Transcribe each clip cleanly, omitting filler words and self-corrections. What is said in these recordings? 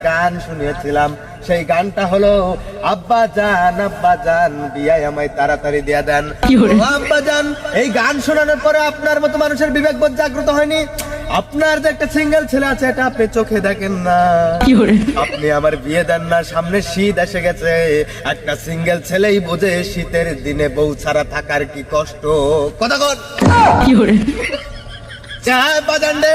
গান শুনিয়েছিলাম, সেই গানটা হলো আব্বা জান বিয়ায় আমায় তাড়াতাড়ি দিয়া দেন। আব্বা জান, এই গান শোনানোর পরে আপনার মতো মানুষের বিবেক বোধ জাগ্রত হয়নি? আপনার যে একটা সিঙ্গেল ছেলে আছে এটা আপনি চোখে দেখেন না, আপনি আমার বিয়ে দেন না। সামনে শীত এসে গেছে, একটা সিঙ্গেল ছেলেই বোঝে শীতের দিনে বউ ছাড়া থাকার কি কষ্ট। কথা কন বাজান্ডে।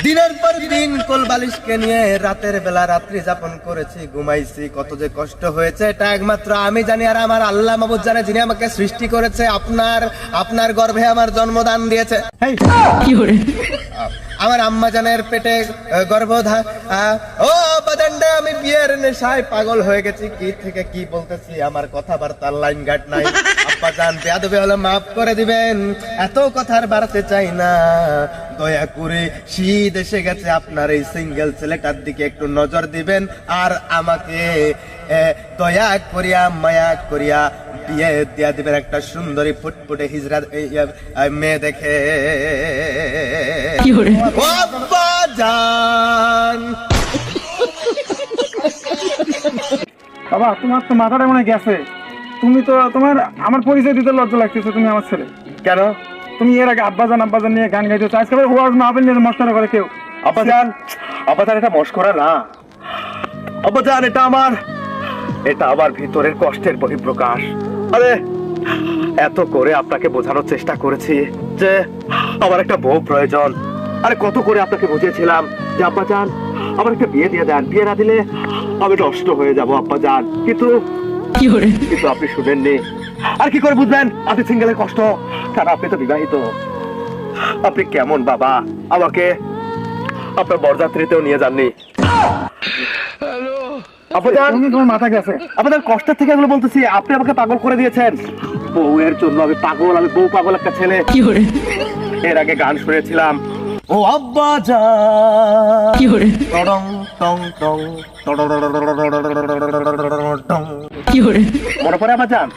দিনের পর দিন কোল বালিশকে নিয়ে রাতের বেলা রাত্রি যাপন করেছি, ঘুমাইছি, কত যে কষ্ট হয়েছে এটা একমাত্র আমি জানি আর আমার আল্লাহ মাবুদ জানে, যিনি আমাকে সৃষ্টি করেছে, আপনার গর্ভে আমার জন্মদান দিয়েছে। আমার আম্মা জানের পেটে গর্ভধারণ। ও বাদান্ডে, আমি বিয়ের নেশায় পাগল হয়ে গেছি। কি থেকে কি বলতেছি, আমার কথাবার্তার লাইন গাট নাই। আব্বা জান, বেয়াদবি হলে মাফ করে দিবেন, এত কথার বাড়াতে চাই না। দয়া করে শীত এসে গেছে, আপনার এই সিঙ্গেল ছেলেটার দিকে একটু নজর দিবেন আর আমাকে দয়া করিয়া মায়া করিয়া বিয়ে দিয়া দিবেন একটা সুন্দরী ফুটফুটে হিজড়া মেয়ে দেখে। আব্বা জান। বাবা, তোমার তো মাথাটা মনে গেছে। তুমি তো আমার পরিচয় দিতে লজ্জা লাগতেছে। তুমি আমার ছেলে কেন? তুমি এর আগে আব্বাজান নিয়ে গান গাইতেছো, আজকে ওয়াজ মাহফিল নিয়ে মস্করা করে কেউ। আব্বাজান এটা মস্করা না আব্বাজান, এটা আমার ভিতরের কষ্টের বহিঃপ্রকাশ। আরে এত করে আপনাকে বোঝানোর চেষ্টা করেছি যে আমার একটা বউ প্রয়োজন। আরে কত করে আপনাকে বুঝিয়েছিলাম যে আব্বাজান আমার একটা বিয়ে দিয়ে দেন, বিয়ে না দিলে আমি নষ্ট হয়ে যাবো আব্বাজান, কিন্তু আপনি শুনেননি। আর কি করে বুঝবেন আপনি সিঙ্গেলের কষ্ট? কারণ আপনি তো বিবাহিত। আপনি কেমন বাবা, আমাকে আপনার বরযাত্রীতেও নিয়ে যাননি। তোমার মাথা গেছে। আপনার কষ্টের থেকে এগুলো বলতেছি, আপনি আমাকে পাগল করে দিয়েছেন। বউয়ের জন্য আমি পাগল, আমি বউ পাগল একটা ছেলে। এর আগে গান শুনেছিলাম, ও আব্বা জান টং টং টং। মনে পড়ে আব্বা জান?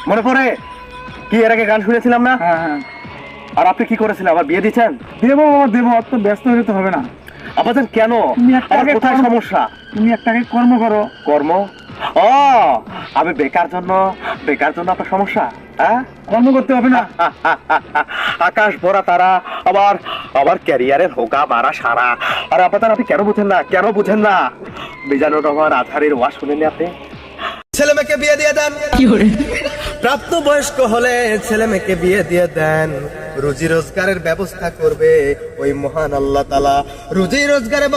মনে পড়ে কি এর আগে গান শুনেছিলাম না? হ্যাঁ। আর আপনি কি করেছিলেন? আবার বিয়ে দিচ্ছেন? দেবো অত ব্যস্ত হলে তো হবে না। আব্বাজান কেন? কোথায় সমস্যা? তুমি একটা কর্ম করো। কর্ম? ও, আমি বেকার জন্য আপনার সমস্যা? হ্যাঁ, কর্ম করতে হবে না? আকাশ ভরা তারা, আবার ক্যারিয়ারের হোকা মারা সারা। আর আব্বাজান আপনি কেন বুঝেন না? মিজানুর রহমান আজহারের ওয়াজ শুনেননি আপনি? ছেলে মেয়েকে বিয়ে দিয়ে দেন, প্রাপ্ত বয়স্ক হলে ছেলে মেয়েকে বিয়ে দিয়ে দেন। রুজি রোজগারের ব্যবস্থা করবে ওই মহান আল্লাহ তাআলা। রুজি রোজগারে